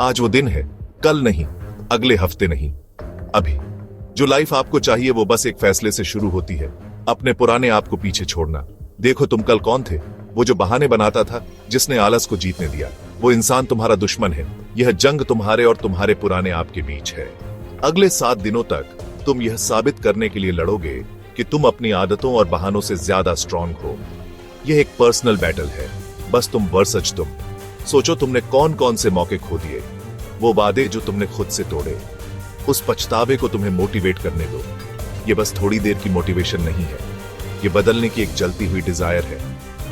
आज वो दिन है, कल नहीं, अगले हफ्ते नहीं, अभी। जो लाइफ आपको चाहिए वो बस एक फैसले से शुरू होती है, अपने पुराने आप को पीछे छोड़ना। देखो तुम कल कौन थे, वो जो बहाने बनाता था, जिसने आलस को जीतने दिया। वो इंसान तुम्हारा दुश्मन है। यह जंग तुम्हारे और तुम्हारे पुराने आप के बीच है। अगले 7 दिनों तक तुम यह साबित करने के लिए लड़ोगे कि तुम अपनी आदतों और बहानों से ज्यादा स्ट्रांग हो। यह एक पर्सनल बैटल है, बस तुम वर्सेस तुम। सोचो तुमने कौन कौन से मौके खो दिए, वो वादे जो तुमने खुद से तोड़े। उस पछतावे को तुम्हें मोटिवेट करने दो। ये बस थोड़ी देर की मोटिवेशन नहीं है, ये बदलने की एक जलती हुई डिजायर है।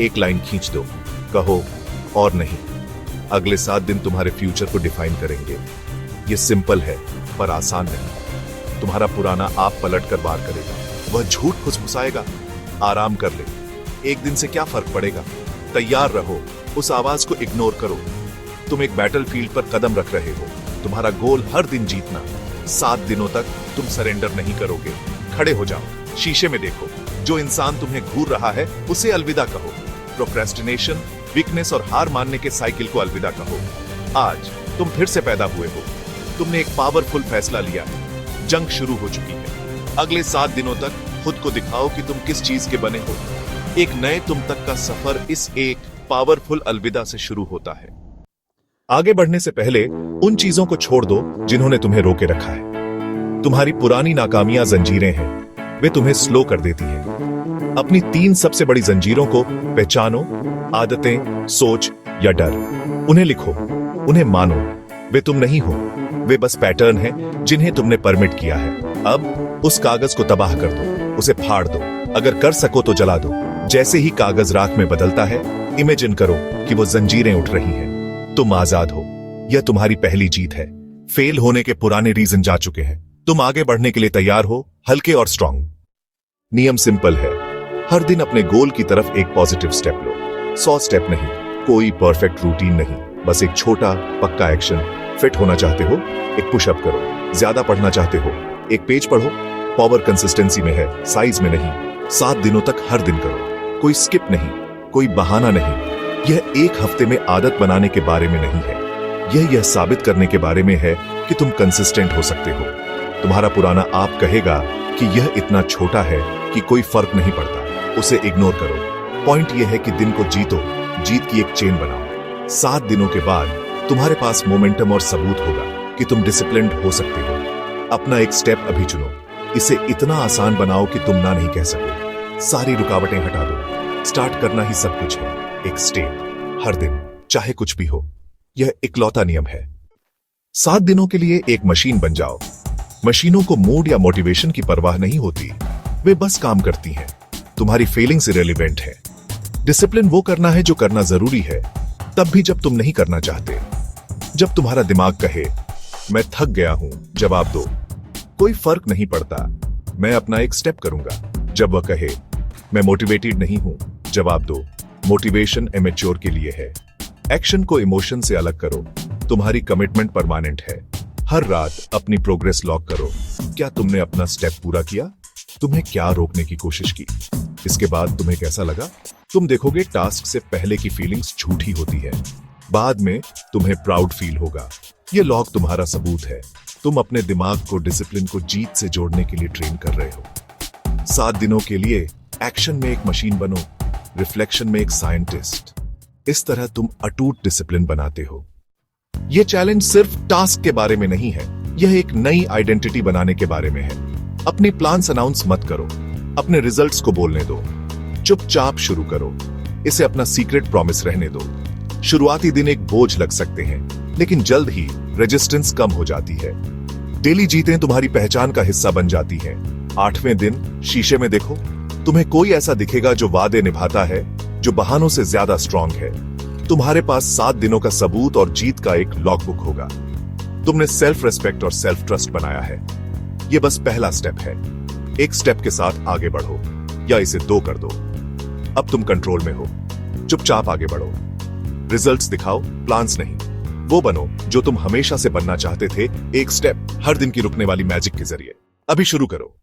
एक लाइन खींच दो, कहो और नहीं। अगले 7 दिन तुम्हारे फ्यूचर को डिफाइन करेंगे। ये सिंपल है पर आसान नहीं। तुम्हारा पुराना आप पलट कर वार करेगा, वह झूठ फुसफुसाएगा। आराम कर ले, एक दिन से क्या फर्क पड़ेगा। तैयार रहो, उस आवाज को इग्नोर करो। तुम एक बैटलफील्ड पर कदम रख रहे हो, तुम्हारा गोल हर दिन जीतना। 7 दिनों तक तुम सरेंडर नहीं करोगे। खड़े हो जाओ, शीशे में देखो। जो इंसान तुम्हें घूर रहा है उसे अलविदा कहो। प्रोक्रेस्टिनेशन, वीकनेस और हार मानने के साइकिल को अलविदा कहो। आज तुम फिर से पैदा हुए हो। तुमने एक पावरफुल फैसला लिया है। जंग शुरू हो चुकी है। अगले 7 दिनों तक खुद को दिखाओ कि तुम किस चीज के बने हो। एक नए तुम तक का सफर इस एक पावरफुल अलविदा से शुरू होता है। आगे बढ़ने से पहले उन चीजों को छोड़ दो जिन्होंने तुम्हें रोके रखा है। तुम्हारी पुरानी नाकामियां जंजीरें हैं, वे तुम्हें स्लो कर देती हैं। अपनी 3 सबसे बड़ी जंजीरों को पहचानो, आदतें, सोच या डर। उन्हें लिखो, उन्हें मानो। वे तुम नहीं हो, वे बस पैटर्न हैं जिन्हें तुमने परमिट किया है। अब उस कागज को तबाह कर दो, उसे फाड़ दो। अगर कर सको तो जला दो। जैसे ही कागज राख में बदलता है, इमेजिन करो कि वो जंजीरें उठ रही हैं। तुम आजाद हो। यह तुम्हारी पहली जीत है। फेल होने के पुराने रीजन जा चुके हैं। तुम आगे बढ़ने के लिए तैयार हो, हल्के और स्ट्रांग। नियम सिंपल है, हर दिन अपने गोल की तरफ एक पॉजिटिव स्टेप लो। 100 स्टेप नहीं, कोई परफेक्ट रूटीन नहीं, बस एक छोटा पक्का एक्शन। फिट होना चाहते हो, एक पुशअप करो। ज्यादा पढ़ना चाहते हो, एक पेज पढ़ो। पावर कंसिस्टेंसी में है, साइज में नहीं। 7 दिनों तक हर दिन करो। कोई स्किप नहीं, कोई बहाना नहीं। यह एक हफ्ते में आदत बनाने के बारे में नहीं है, यह साबित करने के बारे में है कि तुम कंसिस्टेंट हो सकते हो। तुम्हारा पुराना आप कहेगा कि यह इतना छोटा है कि कोई फर्क नहीं पड़ता, उसे इग्नोर करो। पॉइंट यह है कि दिन को जीतो, जीत की एक चेन बनाओ। 7 दिनों के बाद तुम्हारे पास मोमेंटम और सबूत होगा कि तुम डिसिप्लिन्ड हो सकते हो। अपना एक स्टेप अभी चुनो, इसे इतना आसान बनाओ कि तुम ना नहीं कह सको। सारी रुकावटें हटा दो। स्टार्ट करना ही सब कुछ है। एक स्टेप हर दिन, चाहे कुछ भी हो। यह इकलौता नियम है। 7 दिनों के लिए एक मशीन बन जाओ। मशीनों को मूड या मोटिवेशन की परवाह नहीं होती, वे बस काम करती हैं। तुम्हारी फीलिंग्स इरेलीवेंट है। डिसिप्लिन वो करना है जो करना जरूरी है, तब भी जब तुम नहीं करना चाहते। जब तुम्हारा दिमाग कहे मैं थक गया हूं, जवाब दो कोई फर्क नहीं पड़ता, मैं अपना एक स्टेप करूंगा। जब वह कहे मैं मोटिवेटेड नहीं हूं, जवाब दो मोटिवेशन इमेच्योर के लिए है। एक्शन को इमोशन से अलग करो। तुम्हारी कमिटमेंट परमानेंट है। हर रात अपनी प्रोग्रेस लॉग करो। क्या तुमने अपना स्टेप पूरा किया? तुम्हें क्या रोकने की कोशिश की? इसके बाद तुम्हें कैसा लगा? तुम देखोगे टास्क से पहले की फीलिंग्स झूठी होती है, बाद में तुम्हें प्राउड फील होगा। यह लॉग तुम्हारा सबूत है। तुम अपने दिमाग को डिसिप्लिन को जीत से जोड़ने के लिए ट्रेन कर रहे हो। 7 दिनों के लिए एक्शन में एक मशीन बनो, रिफ्लेक्शन में एक साइंटिस्ट। इस तरह तुम अटूट डिसिप्लिन बनाते हो। यह चैलेंज सिर्फ टास्क के बारे में नहीं है, यह एक नई आइडेंटिटी बनाने के बारे में है। अपने प्लान्स अनाउंस मत करो, अपने रिजल्ट्स को बोलने दो। चुपचाप शुरू करो, इसे अपना सीक्रेट प्रॉमिस रहने दो। शुरुआती दिन एक बोझ लग सकते हैं, लेकिन जल्द ही रेजिस्टेंस कम हो जाती है। डेली जीतें तुम्हारी पहचान का हिस्सा बन जाती हैं। 8वें दिन शीशे में देखो, तुम्हें कोई ऐसा दिखेगा जो वादे निभाता है, जो बहानों से ज्यादा स्ट्रांग है। तुम्हारे पास 7 दिनों का सबूत और जीत का एक लॉगबुक होगा। तुमने सेल्फ रेस्पेक्ट और सेल्फ ट्रस्ट बनाया है। यह बस पहला स्टेप है। एक स्टेप के साथ आगे बढ़ो, या इसे 2 कर दो। अब तुम कंट्रोल में हो। चुपचाप आगे बढ़ो। रिजल्ट्स दिखाओ, प्लान्स नहीं। वो बनो जो तुम हमेशा से बनना चाहते थे, एक स्टेप हर दिन की रुकने वाली मैजिक के जरिए। अभी शुरू करो।